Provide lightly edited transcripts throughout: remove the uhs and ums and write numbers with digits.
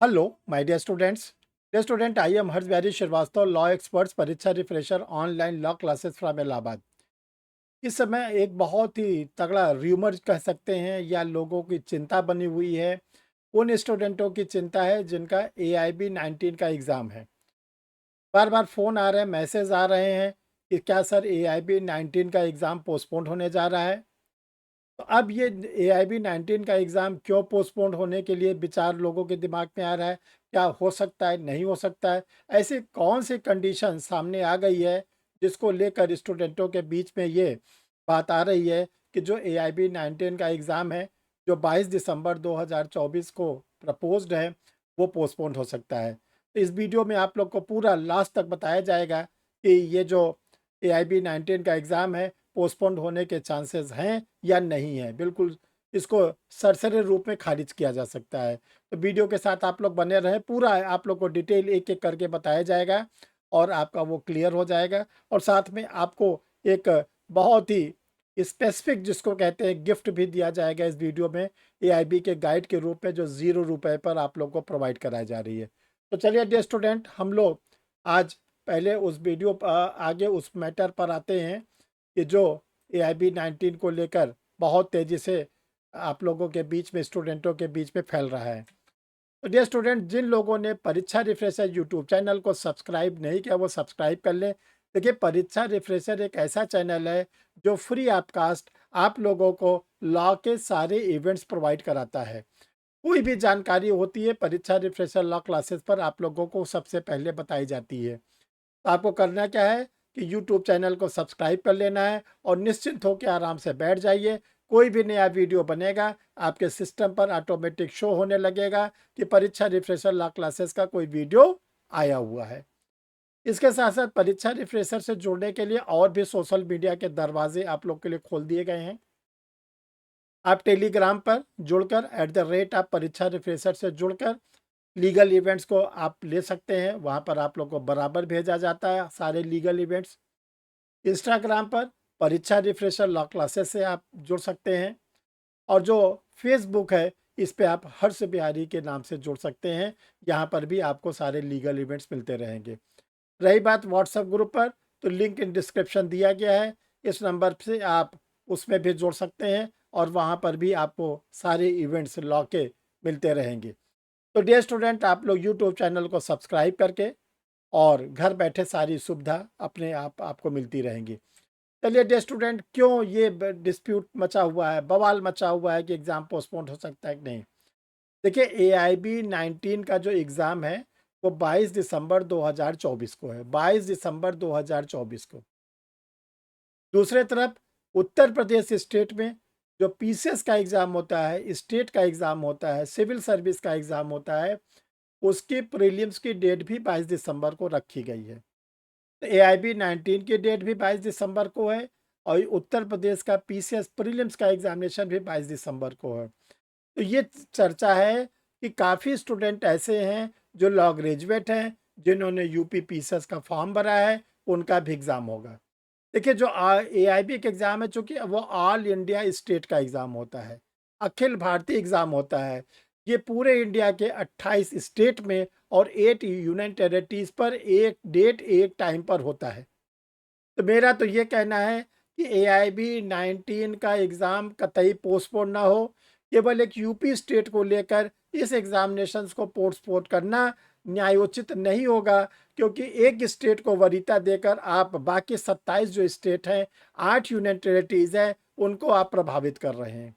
Hello my dear students. Dear student, I am Harsh Bihari Shrivastava, law experts परीक्षा refresher online law classes from Allahabad. इस समय एक बहुत ही तगड़ा र्यूमर कह सकते हैं या लोगों की चिंता बनी हुई है। उन स्टूडेंटों की चिंता है जिनका AIB-19 का एग्ज़ाम है। बार बार फ़ोन आ रहे हैं, मैसेज आ रहे हैं कि क्या सर AIB-19 का एग्ज़ाम पोस्टपोन होने जा रहा है। तो अब ये AIB-19 का एग्ज़ाम क्यों पोस्टपोन होने के लिए विचार लोगों के दिमाग में आ रहा है? क्या हो सकता है, नहीं हो सकता है? ऐसी कौन सी कंडीशन सामने आ गई है जिसको लेकर स्टूडेंटों के बीच में ये बात आ रही है कि जो AIB-19 का एग्ज़ाम है, जो 22 दिसंबर 2024 को प्रपोज्ड है, वो पोस्टपोन हो सकता है। तो इस वीडियो में आप लोग को पूरा लास्ट तक बताया जाएगा कि ये जो AIB-19 का एग्ज़ाम है पोस्टपोन्ड होने के चांसेस हैं या नहीं है। बिल्कुल इसको सरसरी रूप में खारिज किया जा सकता है। तो वीडियो के साथ आप लोग बने रहें, पूरा आप लोग को डिटेल एक-एक करके बताया जाएगा और आपका वो क्लियर हो जाएगा। और साथ में आपको एक बहुत ही स्पेसिफिक जिसको कहते हैं गिफ्ट भी दिया जाएगा इस वीडियो में, AIB के गाइड के रूप में, जो ₹0 पर आप लोग को प्रोवाइड कराई जा रही है। तो चलिए डियर स्टूडेंट, हम लोग आज पहले उस वीडियो आगे उस मैटर पर आते हैं कि जो AIB-19 को लेकर बहुत तेज़ी से आप लोगों के बीच में, स्टूडेंटों के बीच में फैल रहा है। तो डियर स्टूडेंट, जिन लोगों ने परीक्षा रिफ्रेशर यूट्यूब चैनल को सब्सक्राइब नहीं किया वो सब्सक्राइब कर लें। देखिए, परीक्षा रिफ्रेशर एक ऐसा चैनल है जो फ्री ऑफ कास्ट आप लोगों को लॉ के सारे इवेंट्स प्रोवाइड कराता है। कोई भी जानकारी होती है परीक्षा रिफ्रेशर लॉ क्लासेस पर आप लोगों को सबसे पहले बताई जाती है। तो आपको करना क्या है कि यूट्यूब चैनल को सब्सक्राइब कर लेना है और निश्चिंत होकर आराम से बैठ जाइए। कोई भी नया वीडियो बनेगा आपके सिस्टम पर ऑटोमेटिक शो होने लगेगा कि परीक्षा रिफ्रेशर लॉ क्लासेस का कोई वीडियो आया हुआ है। इसके साथ साथ परीक्षा रिफ्रेशर से जुड़ने के लिए और भी सोशल मीडिया के दरवाजे आप लोग के लिए खोल दिए गए हैं। आप टेलीग्राम पर जुड़कर @ आप परीक्षा रिफ्रेशर से जुड़कर लीगल इवेंट्स को आप ले सकते हैं। वहाँ पर आप लोग को बराबर भेजा जाता है सारे लीगल इवेंट्स। इंस्टाग्राम पर परीक्षा रिफ्रेशर लॉ क्लासेस से आप जुड़ सकते हैं। और जो फेसबुक है, इस पे आप हर्ष बिहारी के नाम से जुड़ सकते हैं। यहाँ पर भी आपको सारे लीगल इवेंट्स मिलते रहेंगे। रही बात व्हाट्सएप ग्रुप पर, तो लिंक इन डिस्क्रिप्शन दिया गया है। इस नंबर से आप उसमें भी जुड़ सकते हैं और वहाँ पर भी आपको सारे इवेंट्स लॉ के मिलते रहेंगे। तो डियर स्टूडेंट, आप लोग यूट्यूब चैनल को सब्सक्राइब करके और घर बैठे सारी सुविधा अपने आप आपको मिलती रहेंगी। चलिए डियर स्टूडेंट, क्यों ये डिस्प्यूट मचा हुआ है, बवाल मचा हुआ है कि एग्ज़ाम पोस्टपोन हो सकता है कि नहीं। देखिए, AIB-19 का जो एग्ज़ाम है वो 22 दिसंबर 2024 को है, 22 दिसंबर 2024 को। दूसरे तरफ उत्तर प्रदेश स्टेट में जो PCS का एग्ज़ाम होता है, स्टेट का एग्ज़ाम होता है, सिविल सर्विस का एग्ज़ाम होता है, उसकी प्रीलिम्स की डेट भी 22 दिसंबर को रखी गई है। तो AIB-19 की डेट भी 22 दिसंबर को है और उत्तर प्रदेश का PCS प्रीलिम्स का एग्जामिनेशन भी 22 दिसंबर को है। तो ये चर्चा है कि काफ़ी स्टूडेंट ऐसे हैं जो लॉ ग्रेजुएट हैं, जिन्होंने यूपी PCS का फॉर्म भरा है, उनका भी एग्ज़ाम होगा। देखिए, जो AIB का एग्ज़ाम है, चूँकि वो ऑल इंडिया स्टेट का एग्ज़ाम होता है, अखिल भारतीय एग्ज़ाम होता है। ये पूरे इंडिया के 28 स्टेट में और 8 यूनियन टेरिटरीज़ पर एक डेट, एक टाइम पर होता है। तो मेरा तो ये कहना है कि AIB-19 का एग्ज़ाम कतई पोस्टपोन ना हो। केवल एक यूपी स्टेट को लेकर इस एग्ज़ामिनेशंस को पोस्टपोन करना न्यायोचित नहीं होगा, क्योंकि एक स्टेट को वरीयता देकर आप बाकी 27 जो स्टेट हैं, 8 यूनियन टेरिटरीज़ हैं, उनको आप प्रभावित कर रहे हैं।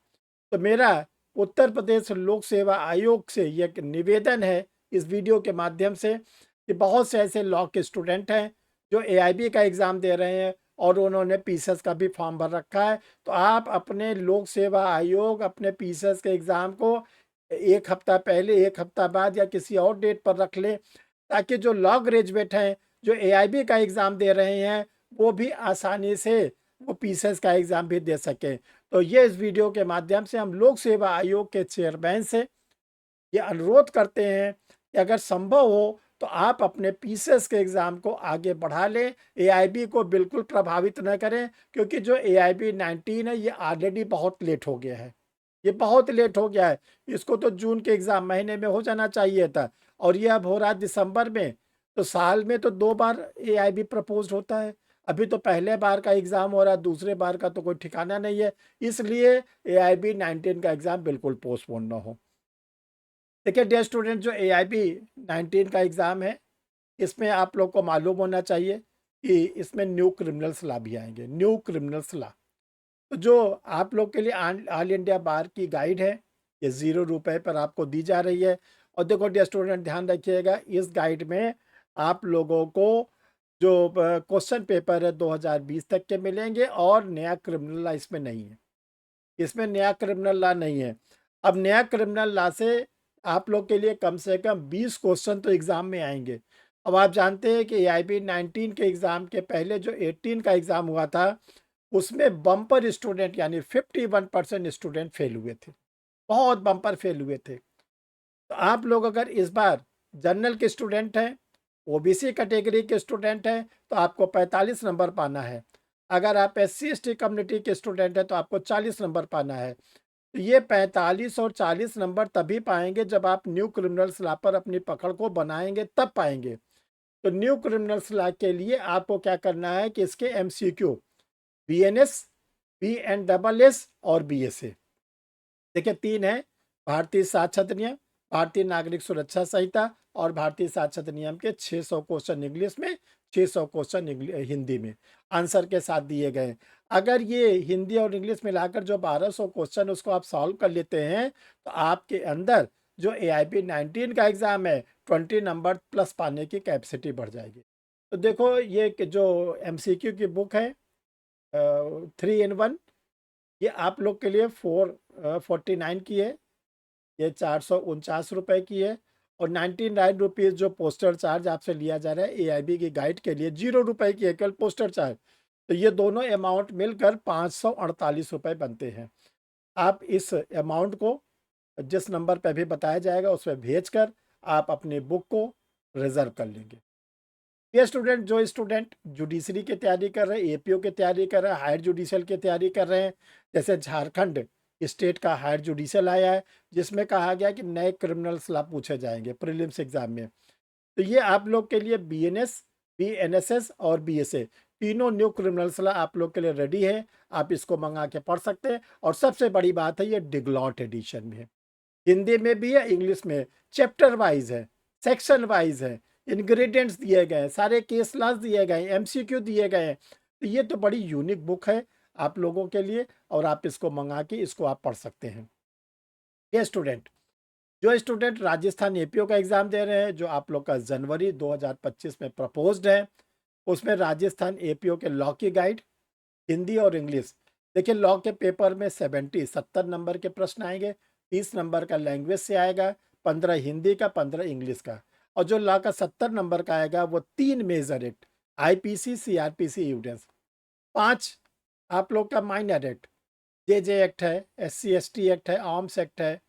तो मेरा उत्तर प्रदेश लोक सेवा आयोग से ये एक निवेदन है इस वीडियो के माध्यम से कि बहुत से ऐसे लॉ के स्टूडेंट हैं जो AIB का एग्ज़ाम दे रहे हैं और उन्होंने PCS का भी फॉर्म भर रखा है। तो आप अपने लोक सेवा आयोग अपने PCS के एग्ज़ाम को एक हफ्ता पहले, एक हफ्ता बाद या किसी और डेट पर रख लें, ताकि जो लॉ ग्रेजुएट हैं, जो AIB का एग्ज़ाम दे रहे हैं, वो भी आसानी से वो PCS का एग्ज़ाम भी दे सकें। तो ये इस वीडियो के माध्यम से हम लोक सेवा आयोग के चेयरमैन से ये अनुरोध करते हैं कि अगर संभव हो तो आप अपने PCS के एग्ज़ाम को आगे बढ़ा लें। AIB को बिल्कुल प्रभावित न करें, क्योंकि जो AIB-19 है ये ऑलरेडी बहुत लेट हो गया है। ये बहुत लेट हो गया है। इसको तो जून के एग्ज़ाम महीने में हो जाना चाहिए था और ये अब हो रहा है दिसंबर में। तो साल में तो 2 बार एआईबी प्रपोज़्ड होता है। अभी तो पहले बार का एग्ज़ाम हो रहा है, दूसरे बार का तो कोई ठिकाना नहीं है। इसलिए एआईबी 19 का एग्ज़ाम बिल्कुल पोस्टपोन ना हो। देखिए डियर स्टूडेंट, जो एआईबी 19 का एग्ज़ाम है, इसमें आप लोग को मालूम होना चाहिए कि इसमें न्यू क्रिमिनल्स लॉ भी आएँगे, न्यू क्रिमिनल्स लॉ। तो जो आप लोग के लिए ऑल इंडिया बार की गाइड है, ये ₹0 पर आपको दी जा रही है। और देखो डियर स्टूडेंट, ध्यान रखिएगा, इस गाइड में आप लोगों को जो क्वेश्चन पेपर है 2020 तक के मिलेंगे और नया क्रिमिनल लॉ इसमें नहीं है। इसमें नया क्रिमिनल लॉ नहीं है। अब नया क्रिमिनल लॉ से आप लोग के लिए कम से कम 20 क्वेश्चन तो एग्ज़ाम में आएंगे। अब आप जानते हैं कि एआईबी 19 के एग्ज़ाम के पहले जो 18 का एग्ज़ाम हुआ था, उसमें बम्पर स्टूडेंट यानी 51% स्टूडेंट फेल हुए थे। बहुत बम्पर फेल हुए थे। तो आप लोग अगर इस बार जनरल के स्टूडेंट हैं, ओबीसी कैटेगरी के स्टूडेंट हैं, तो आपको 45 नंबर पाना है। अगर आप एससी एसटी कम्युनिटी के स्टूडेंट हैं तो आपको 40 नंबर पाना है। तो ये 45 और 40 नंबर तभी पाएंगे जब आप न्यू क्रिमिनल्स लॉ पर अपनी पकड़ को बनाएंगे, तब पाएंगे। तो न्यू क्रिमिनल्स लॉ के लिए आपको क्या करना है कि इसके एमसीक्यू बीएनएस, बीएनडबलएस और बीएसए, देखिए 3 है। भारतीय साक्षरता अधिनियम, भारतीय नागरिक सुरक्षा संहिता और भारतीय साक्षरता अधिनियम के 600 क्वेश्चन इंग्लिश में, 600 क्वेश्चन हिंदी में आंसर के साथ दिए गए। अगर ये हिंदी और इंग्लिश मिलाकर जो 1200 क्वेश्चन उसको आप सॉल्व कर लेते हैं, तो आपके अंदर जो एआईबी 19 का एग्ज़ाम है 20 नंबर प्लस पाने की कैपेसिटी बढ़ जाएगी। तो देखो ये जो एमसीक्यू की बुक है 3 in 1, ये आप लोग के लिए 449 की है, ये 449 रुपये की है। और 99 रुपीज़ जो पोस्टर चार्ज आपसे लिया जा रहा है एआईबी की गाइड के लिए, 0 रुपये की है केवल पोस्टर चार्ज। तो ये दोनों अमाउंट मिलकर 548 रुपये बनते हैं। आप इस अमाउंट को जिस नंबर पे भी बताया जाएगा उस पर भेज कर आप अपनी बुक को रिजर्व कर लेंगे। ये स्टूडेंट, जो स्टूडेंट जुडिशरी की तैयारी कर रहे हैं, एपीओ की तैयारी कर रहे हैं, हायर जुडिशियल की तैयारी कर रहे हैं, जैसे झारखंड स्टेट का हायर जुडिशियल आया है जिसमें कहा गया कि नए क्रिमिनल्स लॉ पूछे जाएंगे प्रीलिम्स एग्जाम में। तो ये आप लोग के लिए बीएनएस, बीएनएसएस और बीएसए तीनों न्यू क्रिमिनल्स लॉ आप लोग के लिए रेडी है। आप इसको मंगा के पढ़ सकते हैं। और सबसे बड़ी बात है, ये डिग्लॉट एडिशन में है, हिंदी में भी है, इंग्लिश में, चैप्टर वाइज है, सेक्शन वाइज है, इंग्रेडिएंट्स दिए गए हैं, सारे केस लॉज दिए गए हैं, एमसीक्यू दिए गए हैं। तो ये तो बड़ी यूनिक बुक है आप लोगों के लिए और आप इसको मंगा के इसको आप पढ़ सकते हैं। ये स्टूडेंट, जो स्टूडेंट राजस्थान एपीओ का एग्ज़ाम दे रहे हैं, जो आप लोग का जनवरी 2025 में प्रपोज्ड है, उसमें राजस्थान एपीओ के लॉ की गाइड हिंदी और इंग्लिश। देखिए लॉ के पेपर में 70 नंबर के प्रश्न आएंगे, 30 नंबर का लैंग्वेज से आएगा, 15 हिंदी का, 15 इंग्लिश का। और जो लॉ का 70 नंबर का आएगा वो 3 major act, IPC, CrPC, evidence, 5 आप लोग का माइनर एक्ट, जेजे एक्ट है, एससी एसटी एक्ट है, आर्म्स एक्ट है,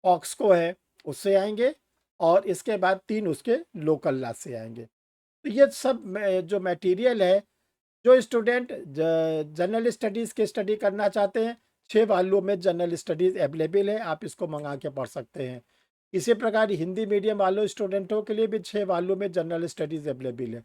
पॉक्सको है, उससे आएंगे। और इसके बाद 3 उसके लोकल लॉ से आएंगे। तो ये सब जो मटेरियल है, जो स्टूडेंट जनरल स्टडीज़ की स्टडी करना चाहते हैं, 6 वॉल्यूम में जनरल स्टडीज़ अवेलेबल है, आप इसको मंगा के पढ़ सकते हैं। इसी प्रकार हिंदी मीडियम वालों स्टूडेंटों के लिए भी 6 वॉल्यूम में जनरल स्टडीज़ अवेलेबल है।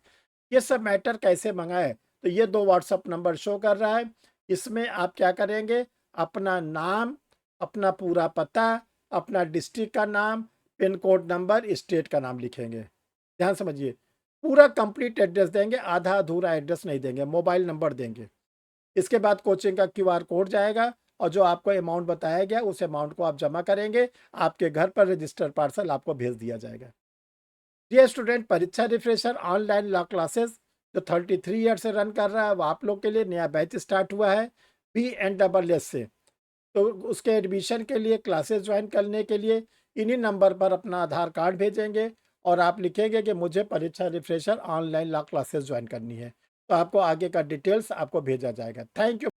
ये सब मैटर कैसे मंगाए, तो ये 2 व्हाट्सअप नंबर शो कर रहा है। इसमें आप क्या करेंगे, अपना नाम, अपना पूरा पता, अपना डिस्ट्रिक्ट का नाम, पिन कोड नंबर, स्टेट का नाम लिखेंगे। ध्यान समझिए, पूरा कंप्लीट एड्रेस देंगे, आधा अधूरा एड्रेस नहीं देंगे, मोबाइल नंबर देंगे। इसके बाद कोचिंग का क्यूआर कोड जाएगा और जो आपको अमाउंट बताया गया उस अमाउंट को आप जमा करेंगे, आपके घर पर रजिस्टर पार्सल आपको भेज दिया जाएगा। डियर स्टूडेंट, परीक्षा रिफ्रेशर ऑनलाइन लॉ क्लासेस जो 33 ईयर से रन कर रहा है, वो आप लोग के लिए नया बैच स्टार्ट हुआ है BNSS से। तो उसके एडमिशन के लिए, क्लासेस ज्वाइन करने के लिए इन्हीं नंबर पर अपना आधार कार्ड भेजेंगे और आप लिखेंगे कि मुझे परीक्षा refresher online law classes join करनी है, तो आपको आगे का डिटेल्स आपको भेजा जाएगा। Thank you.